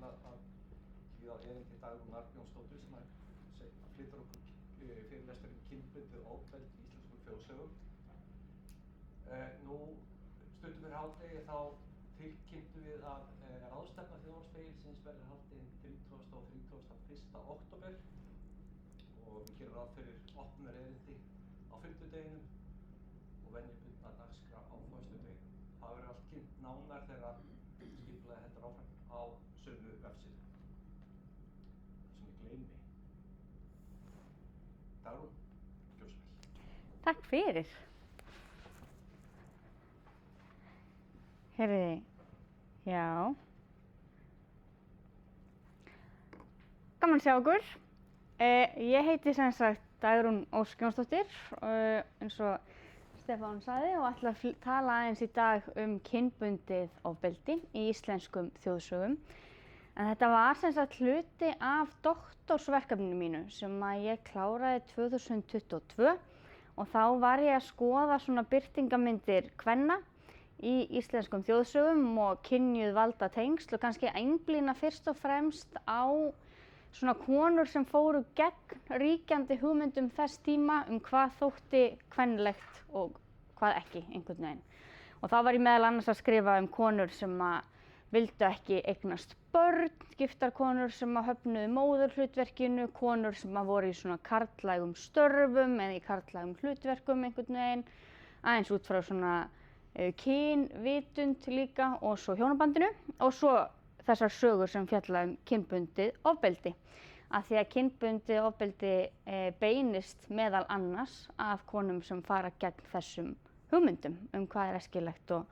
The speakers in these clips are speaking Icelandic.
að hlýða á erindi Dagrúnar Jónsdóttur sem flytur okkur fyrirlesturinn Kynbundið ofbeldi í íslenskum þjóðsögum. Nú stundum fyrir hádegi þá tilkynntum við að ráðstefna Þjóðarspegilsins verður haldin 30. og 31. október og við gerum ráð fyrir opnunarerindi á fimmtudeginum og venjubundna dagskrá á föstudeginum. Það verður allt kynnt nánar þegar skipulagið heldur áfram á sömu vefsíðu. Það sem ég gleymi. Dagrún, gjörðu svo vel. Takk fyrir. Heyrðu, já. Gaman að sjá okkur. Ég heiti sem sagt Dagrún Ósk Jónsdóttir, eins og Stefán sagði, og ætla að tala aðeins í dag kynbundið ofbeldi í íslenskum þjóðsögum. En þetta var sem sagt hluti af doktorsverkefninu mínu sem að ég kláraði 2022 og þá var ég að skoða svona birtingamyndir kvenna í íslenskum þjóðsögum og kynjuð valdatengsl og kannski einblína fyrst og fremst á svona konur sem fóru gegn ríkjandi hugmyndum þess tíma hvað þótti kvenlegt og hvað ekki einhvern veginn. Og þá var ég meðal annars að skrifa konur sem að vildu ekki eignast börn, giftar konur sem að höfnuðu móðurhlutverkinu, konur sem að voru í svona karllægum störfum eða í karllægum hlutverkum einhvern veginn, aðeins út frá svona kynvitund líka og svo hjónabandinu og svo þessar sögur sem fjalla kynbundið ofbeldi. Af því að kynbundið ofbeldi beinist meðal annars af konum sem fara gegn þessum hugmyndum hvað æskilegt og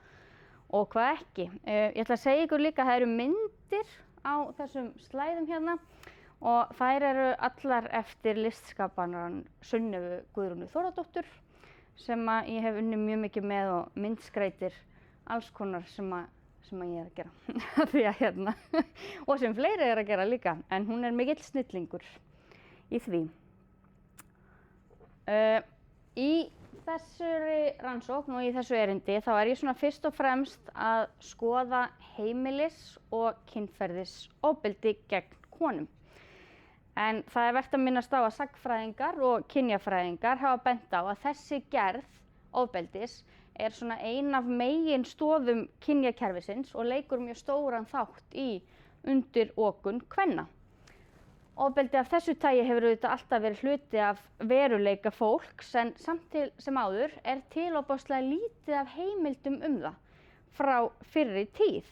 hvað ekki. Ég ætla að segja ykkur líka að það eru myndir á þessum slæðum hérna og þær eru allar eftir listskaparann Sunnevu Guðrúnu Þórðardóttur sem að ég hef unnið mjög mikið með og myndskreytir alls konar sem ég er að gera því að hérna og sem fleiri er að gera líka, en hún er mikill snillingur í því. Í þessari rannsókn og í þessu erindi þá er ég svona fyrst og fremst að skoða heimilis- og kynferðisofbeldi gegn konum. En það er vert að minnast á að sagnfræðingar og kynjafræðingar hafa bent á að þessi gerð ofbeldis er svona ein af meginstoðum kynjakerfisins og leikur mjög stóran þátt í undirokun kvenna. Ofbeldi af þessu tagi hefur auðvitað alltaf verið hluti af veruleika fólks en samt sem áður er til ofboðslega lítið af heimildum það frá fyrri tíð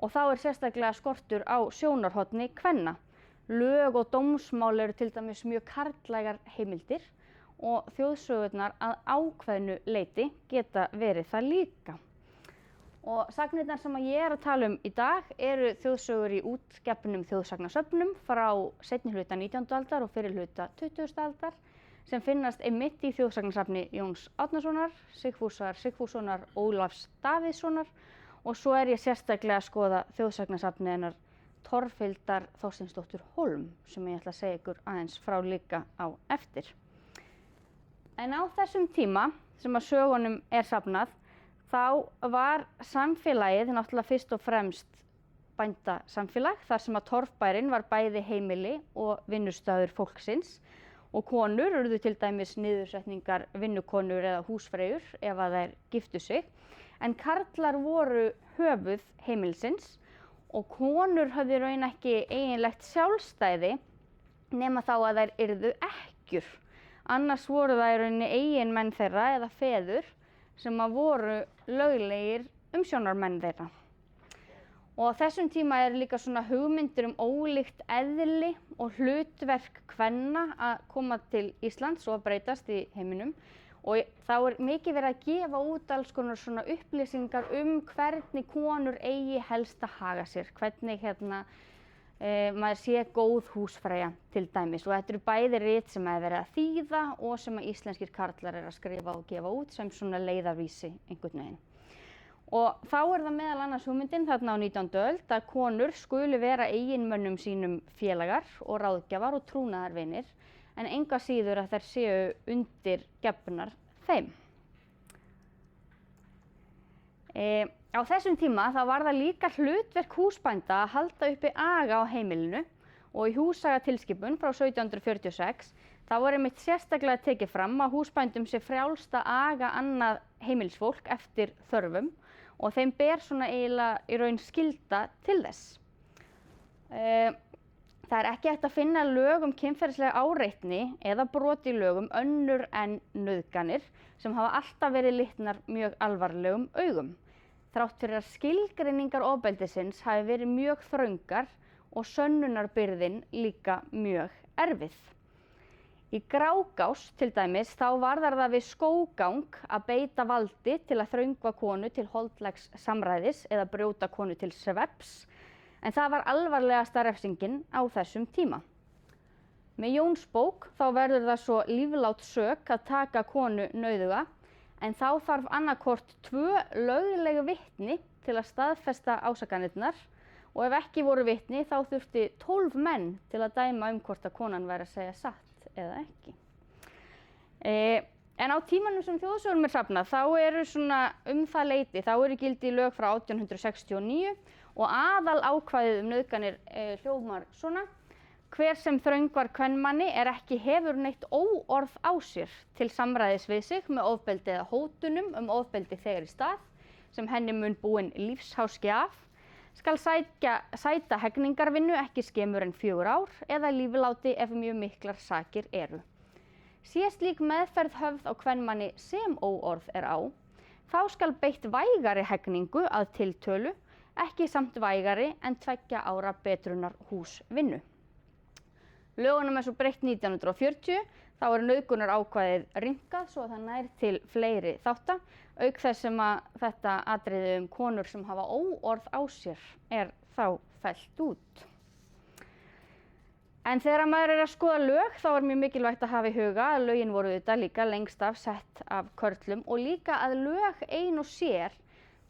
og þá er sérstaklega skortur á sjónarhorni kvenna. Lög og dómsmál eru til dæmis mjög karllægar heimildir og þjóðsögurnar að ákveðnu leyti geta verið það líka. Og sagnirnar sem ég er að tala í dag eru þjóðsögur í útgefnum þjóðsagnasöfnum frá seinni hluta 19. aldar og fyrri hluta 20. aldar sem finnast einmitt í þjóðsagnasafni Jóns Árnasonar, Sigfúsar Sigfússonar, Ólafs Davíðssonar og svo er ég sérstaklega að skoða þjóðsagnasafni hennar Torfhildar Þorsteinsdóttur Hólm sem ég ætla að segja ykkur aðeins frá líka á eftir. En á þessum tíma sem að sögunum er safnað þá var samfélagið náttúrulega fyrst og fremst bændasamfélag þar sem að torfbærinn var bæði heimili og vinnustaður fólksins og konur urðu til dæmis niðursetningar vinnukonur eða húsfreyjur ef að þær giftu sig en karlar voru höfuð heimilisins og konur höfðu í raun ekki eiginlegt sjálfstæði nema þá að þær yrðu ekkjur. Annars voru það í rauninni eiginmenn þeirra eða feður sem að voru löglegir umsjónarmenn þeirra. Og á þessum tíma er líka svona hugmyndir ólíkt eðli og hlutverk kvenna að koma til Íslands og að breytast í heiminum og þá er mikið verið að gefa út alls konar svona upplýsingar hvernig konur eigi helst að haga sér, hvernig maður sé góð húsfreyja til dæmis og þetta eru bæði rit sem er verið að þýða og sem að íslenskir karlar er að skrifa og gefa út sem svona leiðarvísi einhvern veginn. Og þá er það meðal annars hugmyndin þarna á 19. öld að konur skuli vera eiginmönnum sínum félagar og ráðgjafar og trúnaðarvinir en enga síður að þær séu undirgefnar þeim. Á þessum tíma þá var það líka hlutverk húsbænda að halda uppi aga á heimilinu og í húsagatilskipun frá 1746 þá var einmitt sérstaklega tekið fram að húsbændum sé frjálst að aga annað heimilisfólk eftir þörfum og þeim ber svona eiginlega í raun skylda til þess. Það er ekki hægt að finna lög um kynferðislega áreitni eða brot í lögum önnur en nauðganir sem hafa alltaf verið litnar mjög alvarlegum augum. Þrátt fyrir að skilgreiningar ofbeldisins hafi verið mjög þröngar og sönnunarbyrðin líka mjög erfið. Í Grágás til dæmis þá varðar það við skógang að beita valdi til að þröngva konu til holdlegs samræðis eða brjóta konu til svefns, en það var alvarlegasta refsingin á þessum tíma. Með Jónsbók þá verður það svo líflát sök að taka konu nauðuga, en þá þarf annarkvort 2 lögleg vitni til að staðfesta ásakanirnar og ef ekki voru vitni þá þurfti 12 menn til að dæma hvort að konan væri að segja satt eða ekki. En á tímanum sem þjóðsögunum safnað þá eru svona það leyti, þá eru gildi lög frá 1869 og aðal ákvæðið nauðganir hljómar svona: hver sem þröngvar kvenmanni ekki hefur neitt óorð á sér til samræðis við sig með ofbeldi eða hótunum ofbeldi þegar í stað, sem henni mun búin lífsháski af, skal sæta hegningarvinnu ekki skemur en 4 ár eða lífláti ef mjög miklar sakir eru. Sé slík meðferð höfð á kvenmanni sem óorð á, þá skal beitt vægari hegningu að tiltölu, ekki samt vægari en 2 ára betrunarhúsvinnu. Lögunum svo breytt 1940, þá nauðgunar ákvæðið rýmkað svo að það nær til fleiri þátta, auk þess sem að þetta atriði konur sem hafa óorð á sér þá fellt út. En þegar maður að skoða lög þá mjög mikilvægt að hafa í huga að lögin voru þetta líka lengst af sett af körlum og líka að lög ein og sér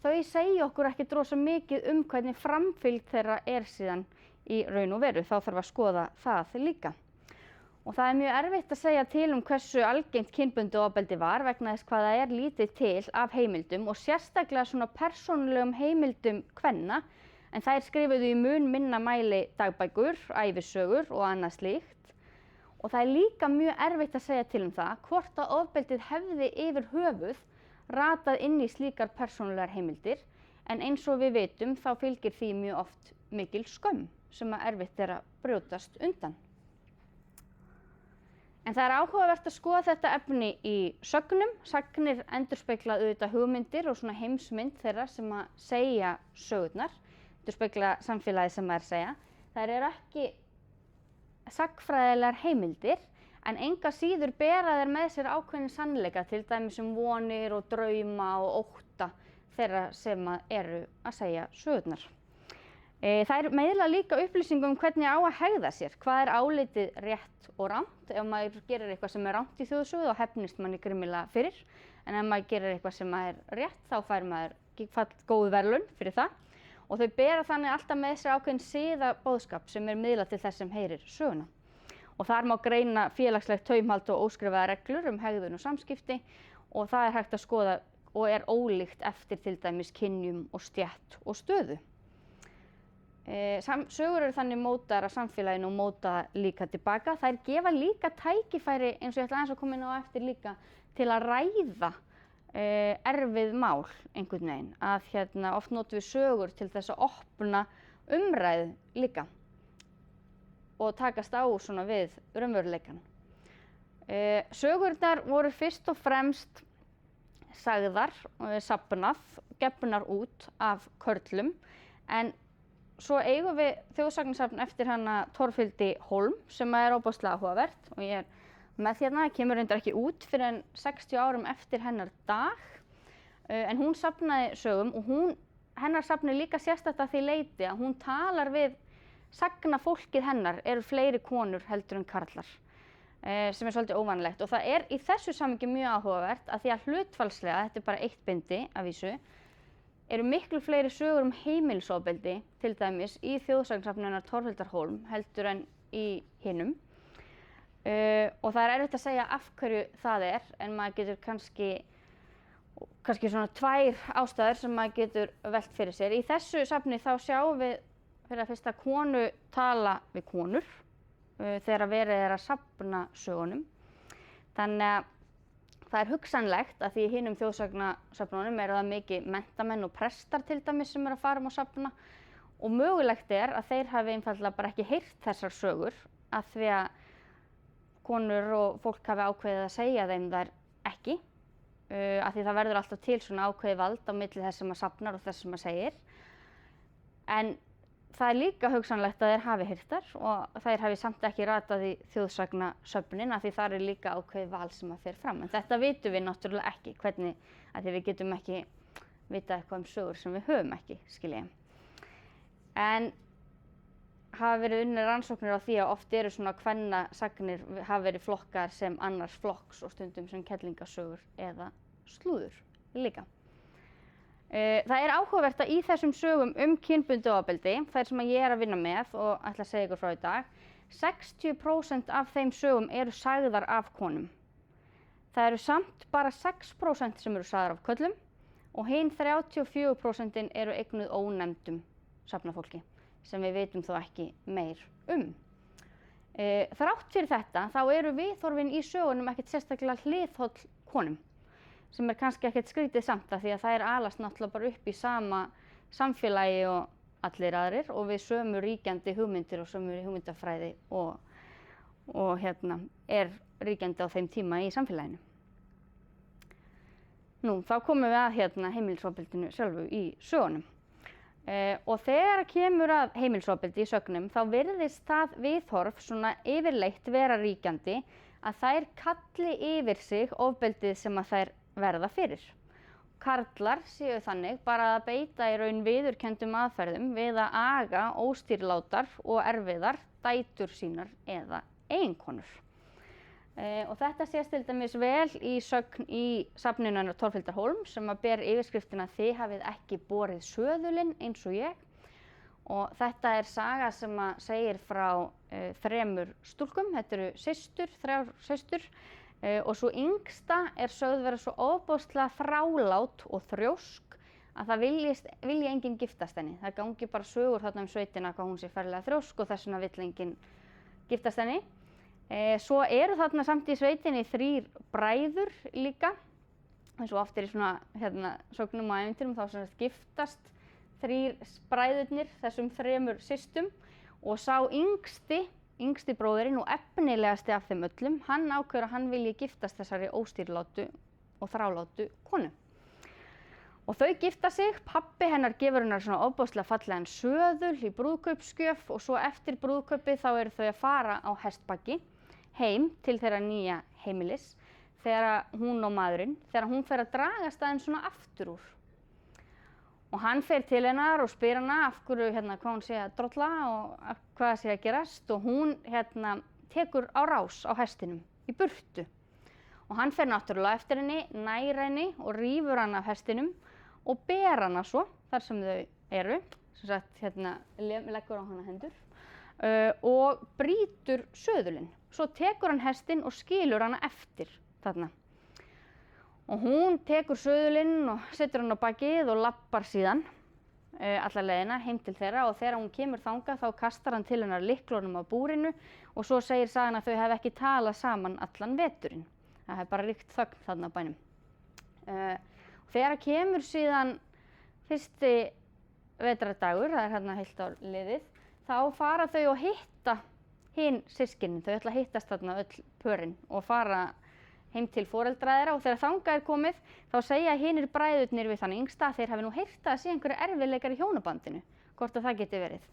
þau segja okkur ekki rosa mikið hvernig framfylgd þeirra síðan í raun og veru, þá þarf að skoða það líka. Og það mjög erfitt að segja til hversu algengt kynbundið ofbeldi var vegna þess hvað það lítið til af heimildum og sérstaklega svona persónulegum heimildum kvenna, en þær skrifuðu í mun minna mæli dagbækur, ævisögur og annað slíkt. Og það líka mjög erfitt að segja til það hvort að ofbeldið hefði yfir höfuð ratað inn í slíkar persónulegar heimildir, en eins og við vitum þá fylgir því mjög oft mikil skömm sem að erfitt að brjótast undan. En það áhugavert að skoða þetta efni í sögnum. Sagnir endurspegla auðvitað hugmyndir og svona heimsmynd þeirra sem að segja sögurnar, endurspegla samfélagið sem maður segja. Þær ekki sagnfræðilegar heimildir, en enga síður bera þær með sér ákveðin sannleika, til dæmis vonir og drauma og ótta þeirra sem eru að segja sögurnar. Þær miðla líka upplýsingum hvernig á að hegða sér, hvað álitið rétt og rangt. Ef maður gerir eitthvað sem rangt í þjóðsögu þá hefnist manni grimmilega fyrir, en ef maður gerir eitthvað sem rétt þá fær maður góð verðlaun fyrir það. Og þau bera þannig alltaf með sér ákveðin siðabóðskap sem miðlað til þess sem heyrir söguna. Og þar má greina félagslegt taumhald og óskrifaðar reglur hegðun og samskipti og það hægt að skoða og ólíkt eftir til dæmis kynjum og stétt og stöðu. Sögur eru þannig mótaðar af samfélaginu og mótaðar líka tilbaka. Þær gefa líka tækifæri, eins og ég ætla aðeins að koma inn á eftir líka, til að ræða erfið mál einhvern veginn. Að oft notum við sögur til þess að opna umræðu líka og takast á svona við raunveruleikann. Sögurnar voru fyrst og fremst sagðar, safnað, gefnar út af körlum, en svo eigum við þjóðsagnasafn eftir hana Torfhildi Hólm sem ofboðslega áhugavert og ég með kemur reyndar ekki út fyrir en 60 árum eftir hennar dag, en hún safnaði sögum og hennar safni líka sérstakt að því leyti að hún talar við sagnafólkið hennar eru fleiri konur heldur en karlar, sem svolítið óvanlegt og það í þessu samhengi mjög áhugavert að því að hlutfallslega, þetta bara 1 bindi af vísu, eru miklu fleiri sögur heimilisofbeldi til dæmis í þjóðsagnasafni hennar Torfhildar Hólm heldur en í hinum. Og það erfitt að segja af hverju það en maður getur kannski kannski svona 2 ástæður sem maður getur velt fyrir sér. Í þessu safni þá sjáum við fyrir að fyrsta konu tala við konur þegar verið er að safna sögunum. Þannig að það er hugsanlegt að því í hinum þjóðsagnasöfnunum eru það mikið menntamenn og prestar til dæmis sem eru að fara og safna og mögulegt er að þeir hafi einfaldlega bara ekki heyrt þessar sögur af því að konur og fólk hafi ákveðið að segja þeim þær ekki af því það verður alltaf til svona ákveðið vald á milli þess sem að safnar og þess sem að segir. En það er líka hugsanlegt að þeir hafi heyrt þær og þeir hafi samt ekki ratað í þjóðsagnasöfnin af því þar er líka ákveðið val sem að fer fram. En þetta vitum við náttúrulega ekki, hvernig, af því við getum ekki vita eitthvað sögur sem við höfum ekki, skiljið. En hafa verið unnið rannsóknir á því að oft eru svona kvennasagnir hafa verið flokkar sem annars flokks og stundum sem kellingasögur eða slúður líka. Það er áhugavert að í þessum sögum kynbundið ofbeldi, þær sem ég er að vinna með og ætla að segja ykkur frá í dag, 60% af þeim sögum eru sagðar af konum. Það eru samt bara 6% sem eru sagðar af körlum og hin 34% eru eignuð ónefndum safnafólki sem við vitum þó ekki meir Þrátt fyrir þetta þá eru viðhorfin í sögunum ekkert sérstaklega hliðholl konum. Sem er kannski ekkert skrítið samt af því að það alast náttúrulega bara upp í sama samfélagi og allir aðrir og við sömu ríkjandi hugmyndir og sömu hugmyndafræði og er ríkjandi á þeim tíma í samfélaginu. Nú, þá komum við að heimilisofbeldinu sjálfu í sögunum. Og þegar kemur að heimilisofbeldi í sögnum þá virðist það viðhorf svona yfirleitt vera ríkjandi að þær kalli yfir sig ofbeldið sem að þær verða fyrir. Karlar séu þannig bara að beita í raun viðurkenndum aðferðum við að aga óstýrilátar og erfiðar dætur sínar eða eiginkonur. Og þetta sést til dæmis vel í sögn í safninu hennar Torfhildar Hólm sem að ber yfirskriftina Þið hafið ekki borið söðulinn eins og ég. Og þetta er saga sem að segir frá 3 stúlkum, þetta eru 3 systur. Og svo yngsta er sögð vera svo ofboðslega þrálát og þrjósk að það vilji enginn giftast henni. Það gangi bara sögur þarna sveitina hvað hún sé ferlega þrjósk og þess vegna vill enginn giftast henni. Svo eru þarna samt í sveitinni 3 bræður líka. eins og oft í svona sögnum og ævintýrum þá sem giftast 3 bræðurnir þessum 3 systum og sá yngsti bróðirinn og efnilegasti af þeim öllum, hann ákveður að hann vilji giftast þessari óstýrilátu og þrálátu konu. Og þau gifta sig, pabbi hennar gefur hennar svona ofboðslega fallegan söðul í brúðkaupsgjöf og svo eftir brúðkaupið þá eru þau að fara á hestbaki heim til þeirra nýja heimilis þegar hún og maðurinn, þegar hún fer að dragast aðeins svona aftur úr. Og hann fer til hennar og spyr hana af hverju hvað hún sé að drolla og hvað sé að gerast og hún tekur á rás á hestinum í burtu. Og hann fer náttúrulega eftir henni, nær henni og rífur hana af hestinum og ber hana svo þar sem þau eru, sem sagt leggur á hana hendur og brýtur söðulinn. Svo tekur hann hestinn og skilur hana eftir þarna. Og hún tekur söðulinn og setur hann á bakið og lappar síðan alla leiðina heim til þeirra og þegar hún kemur þangað þá kastar hann til hennar lyklunum á búrinu og svo segir sagan að þau hafi ekki talað saman allan veturinn. Það hefur bara ríkt þögn þarna á bænum. Þegar kemur síðan fyrsti vetrardagur, það er heilt ár liðið, þá fara þau og hitta hin systkinin. Þau ætla að hittast þarna öll pörin og fara heim til foreldra þeirra og þegar þangað komið þá segja hinir bræðurnir við þann yngsta að þeir hafi nú heyrt að sé einhverju erfiðleikar í hjónabandinu, hvort að það geti verið.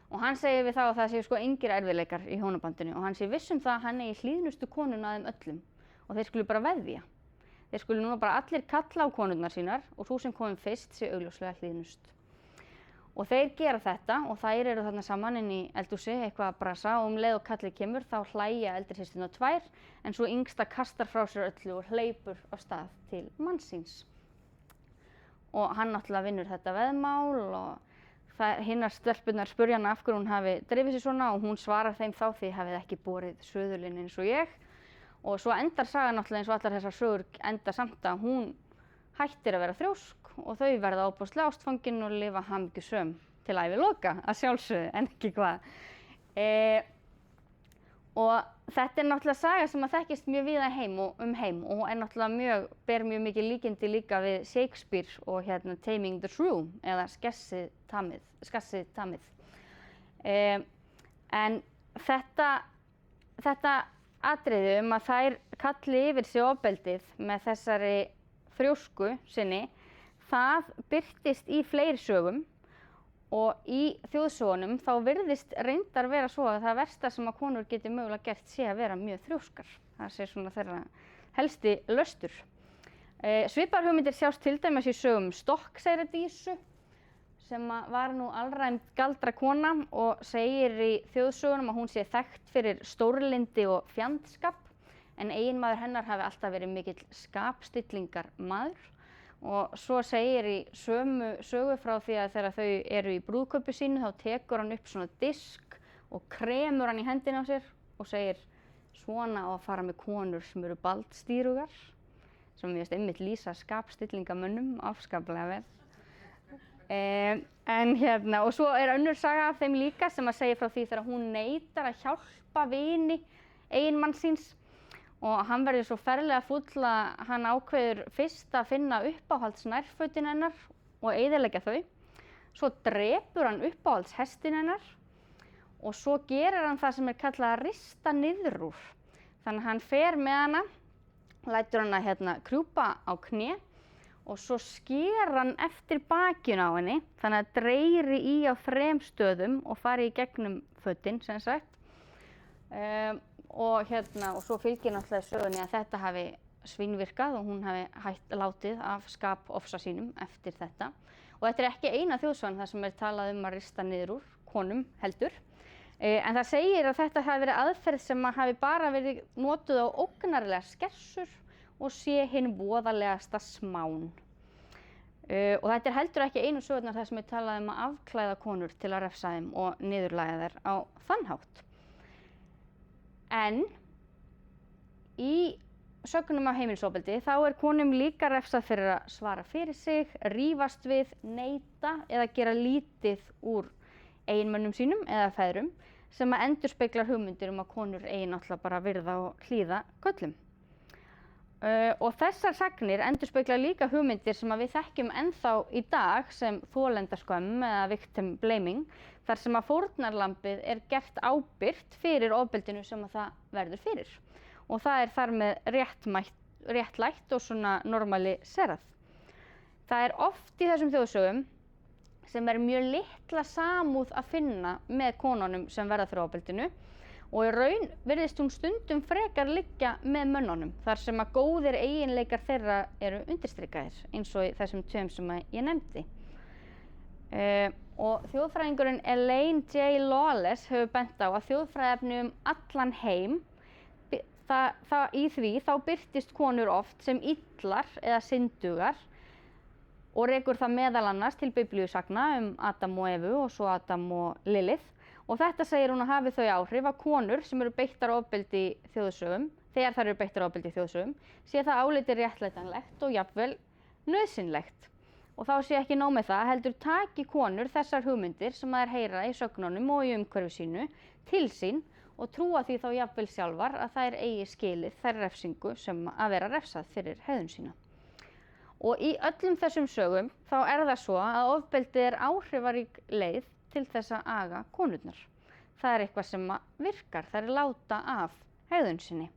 Og hann segir við þá að það séu engir erfiðleikar í hjónabandinu og hann sé viss það að hann eigi hlýðnustu konuna af þeim öllum og þeir skulu bara veðja. Þeir skulu núna bara allir kalla á konurnar sínar og sú sem komum fyrst sé augljóslega hlýðnust. Og þeir gera þetta og þær eru þarna saman inn í eldhúsi eitthvað að brasa og leið og kallið kemur þá hlæja eldri systurnar 2 en svo yngsta kastar frá sér öllu og hleypur á stað til manns síns. Og hann náttúrulega vinnur þetta veðmál og hinnar stelpurnar spurja hana af hverju hún hafi drifið sig svona og hún svarar þeim þá því hafið ekki borið söðulinn eins og ég. Og svo endar sagan náttúrulega eins og allar þessar sögur enda samt að hún hættir að vera þrjósk og þau verða ofboðslega ástfangin og lifa hamingjusöm til æviloka, að sjálfsögðu, en ekki hvað. Og þetta náttúrulega saga sem að þekkist mjög víða heim og er náttúrulega ber mjög mikið líkindi líka við Shakespeare og Taming the Shrew eða Skessið tamið. En þetta atriði að þær kalli yfir sig ofbeldið með þessari þrjósku sinni, það birtist í fleiri sögum og í þjóðsögunum þá virðist reyndar vera svo að það versta sem að konur geti mögulega gert sé að vera mjög þrjóskar. Það sé svona þeirra helsti löstur. Svipaðar hugmyndir sjást til dæmis í sögum Stokkseyradísu sem var nú alræmd galdrakona og segir í þjóðsögunum að hún sé þekkt fyrir stórlyndi og fjandskap en eiginmaður hennar hafi alltaf verið mikill skapstillingarmaður. Og svo segir í sömu sögu frá því að þegar þau eru í brúðkaupi sínu þá tekur hann upp svona disk og kremur hann í hendina á sér og segir svona á að fara með konur sem eru baldstýrugar, sem ég veist einmitt lýsa skapstillingamönnum afskaplega vel. Og svo er önnur saga af þeim líka sem að segja frá því þegar hún neitar að hjálpa vini eiginmanns síns og hann verður svo ferlega fúll að hann ákveður fyrst að finna uppáhaldsnærfötin hennar og eyðileggja þau. Svo drepur hann uppáhaldshestin hennar og svo gerir hann það sem er kallað að rista niður úr. Þannig að hann fer með hana, lætur hana krjúpa á kné og svo sker hann eftir bakinu á henni, þannig að dreyri í á 3 stöðum og fari í gegnum fötin, sem sagt. Og svo fylgir náttúrulega sögunni að þetta hafi svínvirkað og hún hafi látið af skapofsa sínum eftir þetta. Og þetta er ekki eina þjóðsagan þar sem er talað að rista niður úr konum heldur. En það segir að þetta hafi verið aðferð sem hafi bara verið notuð á ógnarlegar skessur og sé hinn voðalegasta smán. Og þetta er heldur ekki einu sögurnar þar sem er talað að afklæða konur til að refsa þeim og niðurlægja þær á þann hátt. En í sögnum af heimilisofbeldi þá er konum líka refsað fyrir að svara fyrir sig, rífast við, neita eða gera lítið úr eiginmönnum sínum eða feðrum sem að endurspeglar hugmyndir að konur eigi náttúrulega bara að virða og hlýða körlum. Og þessar sagnir endurspeglar líka hugmyndir sem að við þekkjum ennþá í dag sem þolendaskömm eða victim blaming, þar sem að fórnarlambið er gert ábyrgt fyrir ofbeldinu sem að það verður fyrir. Og það er þar með réttlætt og svona normaliserað. Það er oft í þessum þjóðsögum sem er mjög litla samúð að finna með konunum sem verða fyrir ofbeldinu og í raun virðist hún stundum frekar liggja með mönnunum þar sem að góðir eiginleikar þeirra eru undirstrikaðir eins og í þessum tveim sem ég nefndi. Og þjóðfræðingurinn Elaine J. Lawless hefur bent á að þjóðfræðiefni allan heim, í því þá birtist konur oft sem illar eða syndugar og rekur það meðal annars til biblíusagna Adam og Evu og svo Adam og Lilith. Og þetta segir hún að hafi þau áhrif að konur sem eru beittar ofbeldi í þjóðsögum, þegar þær eru beittar ofbeldi í þjóðsögum, sé það álitið réttlætanlegt og jafnvel nauðsynlegt. Og þá sé ekki nóg með það, heldur taki konur þessar hugmyndir sem þær heyra í sögnunum og í umhverfi sínu til sín og trúa því þá jafnvel sjálfar að þær eigi skilið þær refsingu sem að vera refsað fyrir hegðun sína. Og í öllum þessum sögum þá er það svo að ofbeldið er áhrifarík leið til þess að aga konurnar. Það er eitthvað sem virkar, það er láta af hegðun sinni.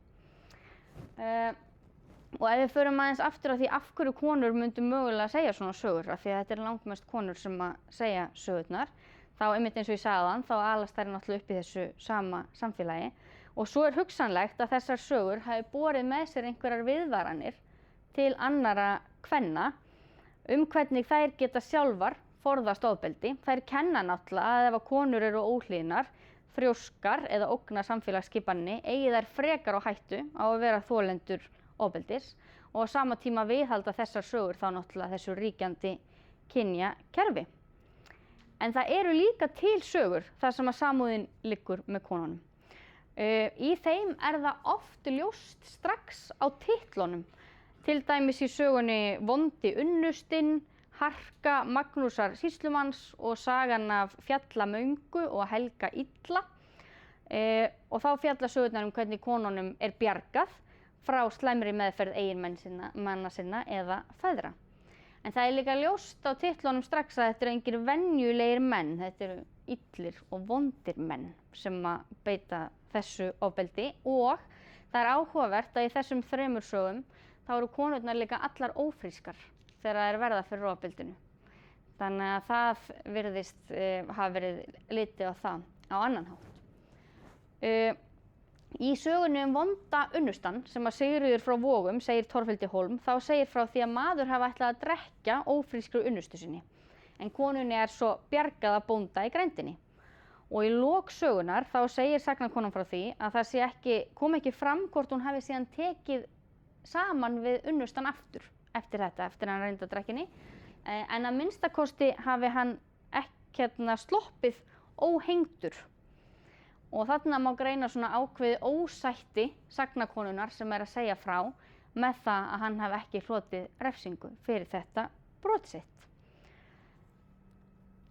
Og ef við förum aðeins aftur á því af hverju konur myndu mögulega að segja svona sögur, af því að þetta er langmest konur sem að segja sögurnar, þá einmitt eins og ég sagði áðan, þá alast þær náttúrulega upp í þessu sama samfélagi. Og svo er hugsanlegt að þessar sögur hafi borið með sér einhverjar viðvaranir til annarra kvenna hvernig þær geta sjálfar forðast ofbeldi. Þær kenna náttúrulega að ef að konur eru óhlýðnar, þrjóskar eða ógna samfélagsskipaninni, eigi þær frekar á hættu á að vera þolendur ofbeldis og á sama tíma viðhalda þessar sögur þá náttúrulega þessu ríkjandi kynjakerfi. En það eru líka til sögur þar sem að samúðin liggur með konunum. Í þeim er það oft ljóst strax á titlunum til dæmis í sögunni Vondi unnustinn, Harka Magnúsar sýslumanns og sagan af Fjallamöngu og Helga illa. Og þá fjalla sögurnar hvernig konunum bjargað frá slæmri meðferð eiginmanna sinna eða feðra. En það líka ljóst á titlunum strax að þetta engir venjulegir menn, þetta eru illir og vondir menn sem að beita þessu ofbeldi og það áhugavert að í þessum 3 sögum þá eru konurnar líka allar ófrískar þegar þær verða fyrir ofbeldinu. Þannig að það virðist hafa verið litið á það á annan hátt. Í sögunni Vonda unnustan sem að Sigríður frá Vogum segir Torfhildi Hólm þá segir frá því að maður hafi ætlað að drekja ófrískri unnustu sinni en konunni svo bjargað af bónda í grændinni. Og í lok sögunar þá segir sagnakonan frá því að það kom ekki fram hvort hún hafi síðan tekið saman við unnustan aftur eftir þetta, eftir að hann reyndi að drekja henni en að minnstakosti hafi hann ekki sloppið óhengdur. Og þarna má greina svona ákveðið ósætti sagnakonunnar sem að segja frá með það að hann hafi ekki hlotið refsingu fyrir þetta brot sitt.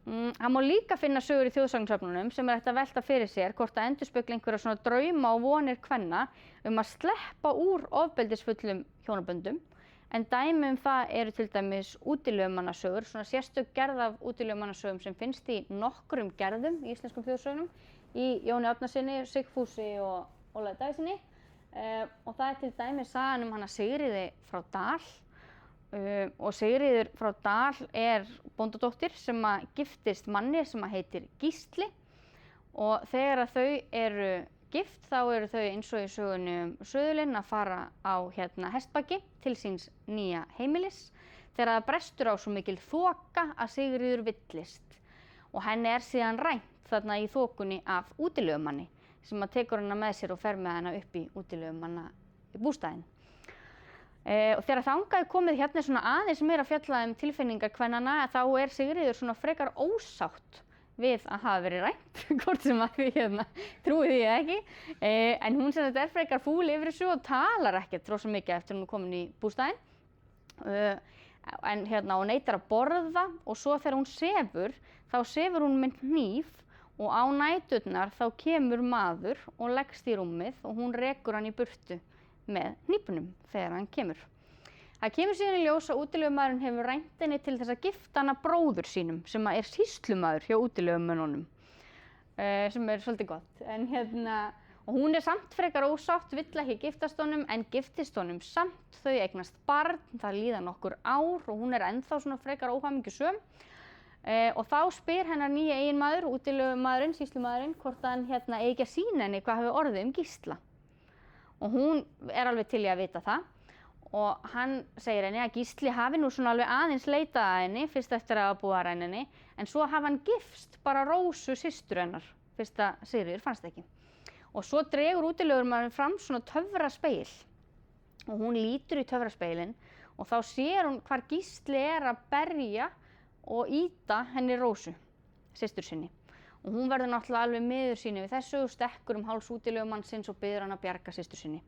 Hann má líka finna sögur í þjóðsagnsöfnunum sem hægt að velta fyrir sér hvort að endurspegla einhverja svona drauma og vonir kvenna að sleppa úr ofbeldisfullum hjónaböndum. En dæmi það eru til dæmis útilegumannasögur, svona sérstök gerð af útilegumannasögum sem finnst í nokkrum gerðum í íslenskum þjóðsögnum. Í Jóni Árnasyni, Sigfúsi og Ólafi Davíðssyni og það til dæmis sagan hana Sigríði frá Dal og Sigríður frá Dal bóndadóttir sem að giftist manni sem að heitir Gísli og þegar að þau eru gift þá eru þau eins og í sögunni Söðulinn að fara á hestbaki til síns nýja heimilis þegar það brestur á svo mikil þoka að Sigríður villist og henni síðan rænt þarna í þokunni af útilegumanni sem að tekur hana með sér og fer með hana upp í útilegumanna bústaðinn. Og þegar þangað komið svona aðeins meira fjallað tilfinningar kvennanna þá Sigríður svona frekar ósátt við að hafa verið rænt, hvort sem að við trúið því ekki. En hún sem þetta frekar fúl yfir þessu og talar ekkert rosa mikið eftir hún komin í bústaðinn. En og neitar að borða og svo þegar hún sefur, þá sefur hún með hníf og á næturnar þá kemur maður og leggst í rúmið og hún rekur hann í burtu með hnípunum þegar hann kemur. Það kemur síðan í ljós að útilegumaðurinn hefur rænt henni til þess að gifta hana bróður sínum sem sýslumaður hjá útilegumönnunum, sem svolítið gott. En og hún samt frekar ósátt, vill ekki giftast honum en giftist honum samt, þau eignast barn, það líða nokkur ár og hún ennþá svona frekar óhamingjusöm. Og þá spyr hennar nýja eiginmaður, útilegumaðurinn, sýslumaðurinn, hvort hann eigi ekki að sýna henni hvað hafi orðið Gísla. Og hún alveg til í að vita það og hann segir henni að Gísli hafi nú svona alveg aðeins leitað að henni fyrst eftir að hafa búið að ræna henni en svo hafi hann gifst bara Rósu systur hennar fyrst að Sigríður fannst ekki. Og svo dregur útilegumaðurinn fram svona töfraspegil og hún lítur í töfraspeilinn og þá sér hún hvar Gísli að berja og ýta henni Rósu, systur sinni. Og hún verður náttúrulega alveg miður síni við þessu og stekkur háls útilegumannsins og biður hann að bjarga systur sinni.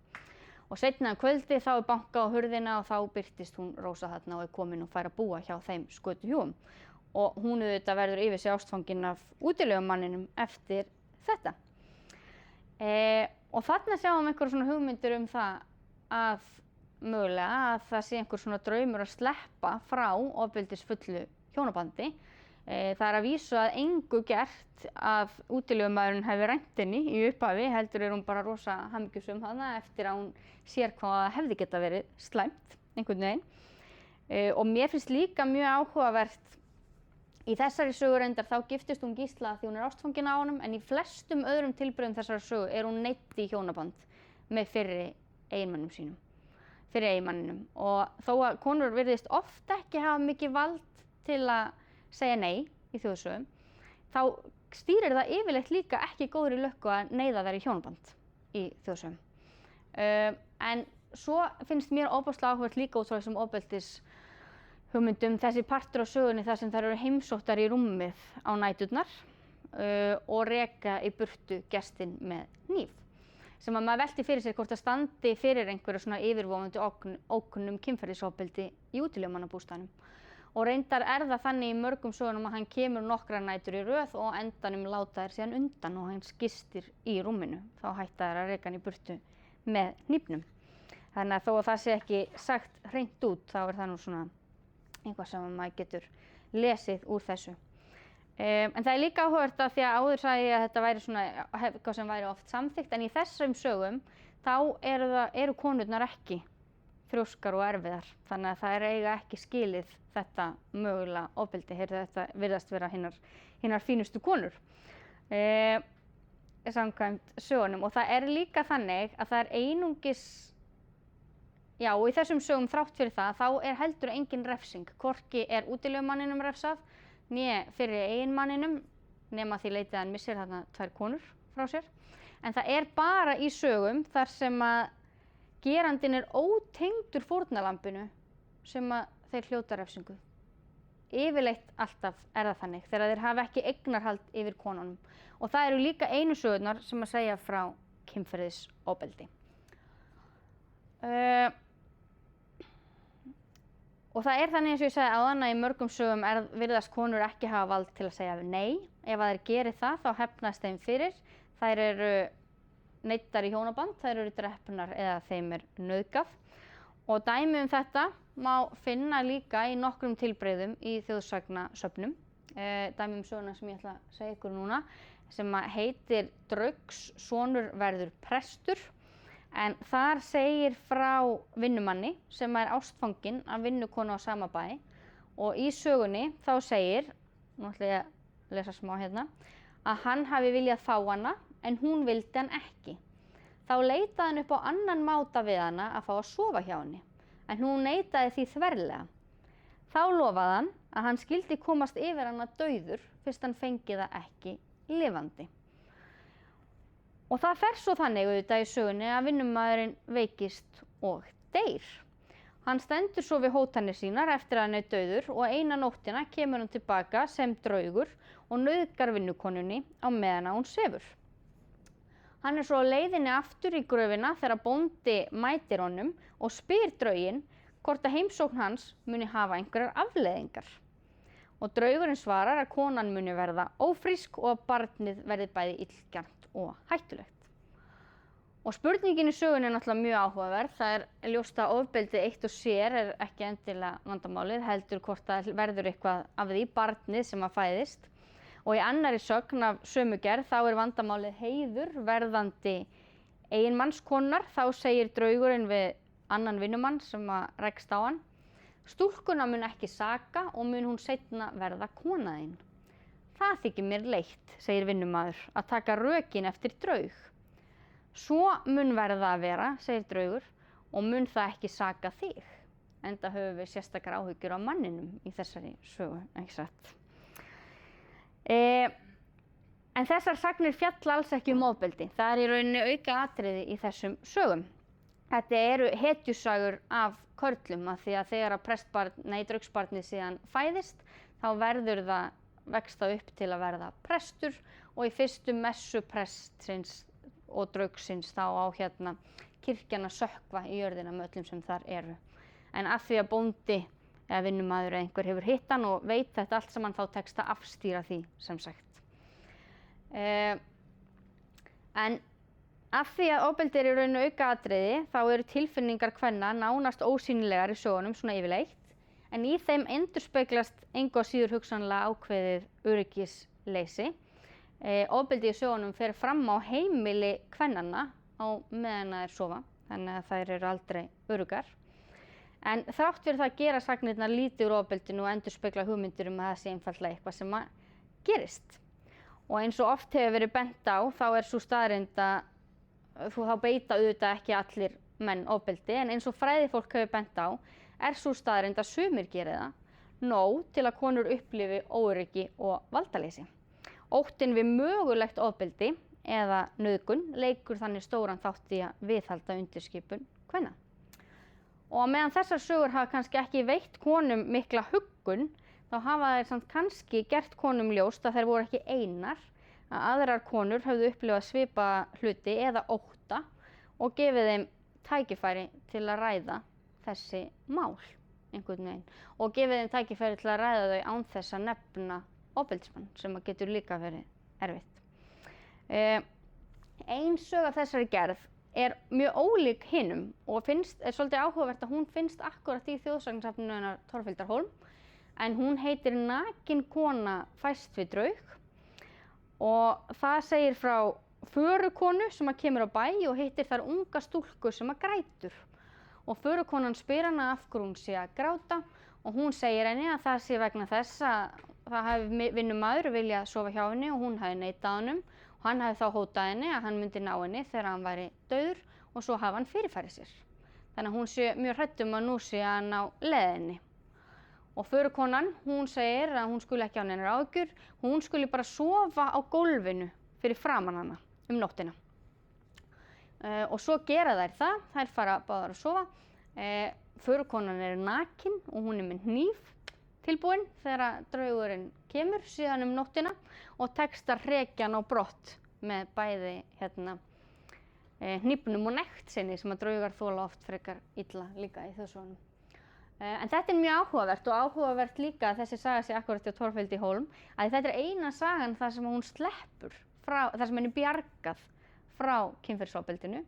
Og seinna kvöldi þá bankað á hurðina og þá birtist hún Rósa þarna og komin og fær að búa hjá þeim skötuhjúum. Og hún auðvitað verður yfir sig ástfangin af útilegumanninum eftir þetta. Og þarna sjáum einhverjum svona hugmyndir það að mögulega að það sé einhver svona draumur að sleppa frá ofbeldisfullu hjónabandi. Það að vísu að engu gert að útilegumaðurinn hefði rænt henni í upphafi, heldur hún bara rosa hamingjusöm þarna eftir að hún sér hvað það hefði geta verið slæmt einhvern veginn. Og mér finnst líka mjög áhugavert í þessari sögu reyndar þá giftist hún Gísla því hún ástfangin á honum en í flestum öðrum tilbrigðum þessari sögu hún neydd í hjónaband með fyrri eiginmönnum sínum, fyrri eiginmanninum. Og þó að konur virðist oft ekki hafa mikið vald til að segja nei í þjóðsögum, þá stýrir það yfirleitt líka ekki góðri lukku að neyða þær í hjónaband í þjóðsögum. En svo finnst mér ofboðslega áhugavert líka út frá þessum ofbeldishugmyndum þessi partur á sögunni þar sem þær eru heimsóttar í rúmið á næturnar og reka í burtu gestinn með hníf. sem að maður velti fyrir sér hvort það standi fyrir einhverju svona yfirvofandi ógnum kynferðisofbeldi í útilegumannabústaðnum. Og reyndar það þannig í mörgum sögunum að hann kemur nokkrar nætur í röð og á endanum láta þær síðan undan og hann gistir í rúminu. Þá hætta þær að reka hann í burtu með hnífnum. Þannig að þó að það sé ekki sagt hreint út, þá það nú svona eitthvað sem maður getur lesið úr þessu. En það líka áhugavert að því að áður sagði ég að þetta væri svona eitthvað sem væri oft samþykkt, en í þessum sögum þá eru konurnar ekki þrjóskar og erfiðar, þannig að það eiga ekki skilið þetta mögulega ofbeldi. Þetta virðast vera hinar fínustu konur samkvæmt sögunum. Og það líka þannig að það einungis, já, og í þessum sögum þrátt fyrir það, þá heldur engin refsing. Hvorki útilegumanninum refsað, né fyrir eiginmanninum, nema því leyti að hann missir þarna 2 konur frá sér. En það bara í sögum þar sem að gerandinn ótengdur fórnarlambinu sem að þeir hljóta refsingu. Yfirleitt alltaf það þannig, þegar þeir hafa ekki eignarhald yfir konunum. Og það eru líka einu sögurnar sem að segja frá kynferðisofbeldi. Og það þannig eins og ég sagði áðan að í mörgum sögum virðast konur ekki hafa vald til að segja nei. Ef þær geri það, þá hefnast þeim fyrir. Þær eru neyddar í hjónaband, þær eru drepnar eða þeim nauðgað. Og dæmi þetta má finna líka í nokkrum tilbrigðum í þjóðsagnasöfnum. Dæmi söguna sem ég ætla að segja ykkur núna, sem heitir Draugs sonur verður prestur. En þar segir frá vinnumanni sem ástfanginn af vinnukonu á sama bæ og í sögunni þá segir, nú ætla ég að lesa smá hérna, að hann hafi viljað fá hana en hún vildi hann ekki. Þá leitaði hann upp á annan máta við hana að fá að sofa hjá henni, en hún neitaði því þverlega. Þá lofaði hann að hann skyldi komast yfir hana dauður fyrst hann fengi það ekki lifandi. Og það fer svo þannig auðvitað í sögunni að vinnumaðurinn veikist og deyr. Hann stendur svo við hótanir sínar eftir að hann dauður og eina nóttina kemur hann tilbaka sem draugur og nauðgar vinnukonunni á meðan hún sefur. Hann svo á leiðinni aftur í gröfina þegar bóndi mætir honum og spyr drauginn hvort að heimsókn hans muni hafa einhverjar afleiðingar. Og draugurinn svarar að konan muni verða ófrísk og að barnið verði bæði illgjarnt og hættulegt. Og spurningin í sögunni náttúrulega mjög áhugaverð. Það ljóst að ofbeldi eitt og sér ekki endilega vandamálið, heldur hvort það verður eitthvað af því barnið sem að fæðist. Og í annarri sögn af sömu gerð þá vandamálið heiður verðandi eiginmannskonar. Þá segir draugurinn við annan vinnumann sem að rekst á hann: stúlkuna mun ekki saka og mun hún seinna verða kona þín. Það þykir mér leitt, segir vinnumaður, að taka rökin eftir draug. Svo mun verða að vera, segir draugur, og mun það ekki saka þig. Enda höfum við sérstakar áhyggjur á manninum í þessari sögu, ekki satt. En þessar sagnir fjalla alls ekki ofbeldi. Það í rauninni auka atriði í þessum sögum. Þetta eru hetjusagur af körlum, af því að þegar draugsbarnið síðan fæðist, þá verður það vext það upp til að verða prestur og í fyrstu messu prestsins og draugsins þá á kirkjan að sökkva í jörðina með öllum sem þar eru. En af því að bóndi eða vinnumaður eða einhver hefur hitt hann og veit þetta allt saman, þá tekst að afstýra því sem sagt. En af því að ofbeldi í raun aukaatriði þá eru tilfinningar kvenna nánast ósýnilegar í sögunum svona yfirleitt. En í þeim endurspeglast engu að síður hugsanlega ákveðið öryggisleysi. Ofbeldi í sögunum fer fram á heimili kvennanna á meðan þær sofa, þannig að þær eru aldrei öruggar. En þrátt fyrir það gera sagnirnar lítið úr ofbeldinu og endurspegla hugmyndir að það sé einfaldlega eitthvað sem gerist. Og eins og oft hefur verið bent á, þá sú staðreynd að þá beita auðvitað ekki allir menn ofbeldi, en eins og fræðifólk hefur bent á, sú staðreynd að sumir geri það nóg til að konur upplifi óöryggi og valdaleysi. Óttinn við mögulegt ofbeldi eða nauðgun leikur þannig stóran þátt í að viðhalda undirskipun kvenna. Og á meðan þessar sögur hafa kannski ekki veitt konum mikla huggun, þá hafa þær samt kannski gert konum ljóst að þær voru ekki einar, að aðrar konur höfðu upplifað svipaða hluti eða ótta og gefið þeim tækifæri til að ræða þessi mál einhvern veginn og gefið þeim tækifæri til að ræða þau án þess að nefna ofbeldismann sem að getur líka verið erfitt. Ein sög af þessari gerð er mjög ólík hinum og er svolítið áhugavert að hún finnst akkúrat í þjóðsagnasafninu hennar Torfhildar Hólm, en hún heitir Nakin kona fæst við draug og það segir frá förukonu sem að kemur á bæ og hittir þar unga stúlku sem að grætur og förukonan spyr hana af hverju hún sé að gráta og hún segir henni að það sé vegna þess að það hafi vinnumaður viljað sofa hjá henni og hún hafi neitað honum og hann hafi þá hótað henni að hann myndi ná henni þegar hann væri dauður og svo hafi hann fyrirfærið sér. Þannig að hún sé mjög hrædd að nú sé hann á leiðinni. Og förukonan, hún segir að hún skuli ekki á neinar áhyggjur, hún skuli bara sofa á gólfinu fyrir framan hana nóttina. Og svo gera þær fara báðar að sofa. Förukonan er nakin og hún er með hníf tilbúin þegar draugurinn kemur síðan nóttina og tekst að hrekja hann á brott með bæði hnífnum og nekt sinni sem að draugar þola oft frekar illa líka í þjóðsögunum. En þetta er mjög áhugavert og áhugavert líka að þessi saga sé akkúrat hjá Torfhildi Hólm að þetta er eina sagan þar sem hún sleppur þar sem henni bjargað frá kynferðisofbeldinu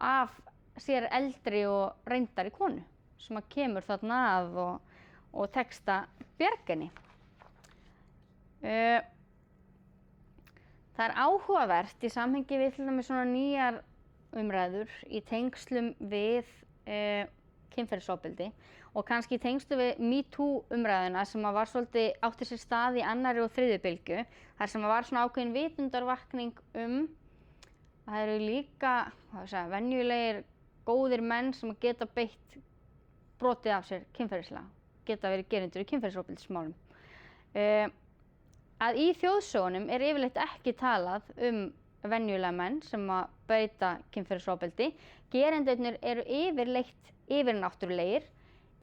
af sér eldri og reyndari konu sem að kemur þarna að og tekst að bjarga henni. Það er áhugavert í samhengi við til dæmis svona nýjar umræður í tengslum við kynferðisofbeldi og kannski í tengslum við MeToo umræðuna sem að var svolítið átti sér stað í annarri og þriðju bylgju þar sem að var svona ákveðin vitundarvakning að það eru líka venjulegir góðir menn sem að geta beitt brotið af sér kynferðislega, geta verið gerendur í kynferðisofbeldismálum. Að í þjóðsögunum er yfirleitt ekki talað venjulega menn sem að beita kynferðisofbeldi. Gerendurnir eru yfirleitt yfirnáttúrulegir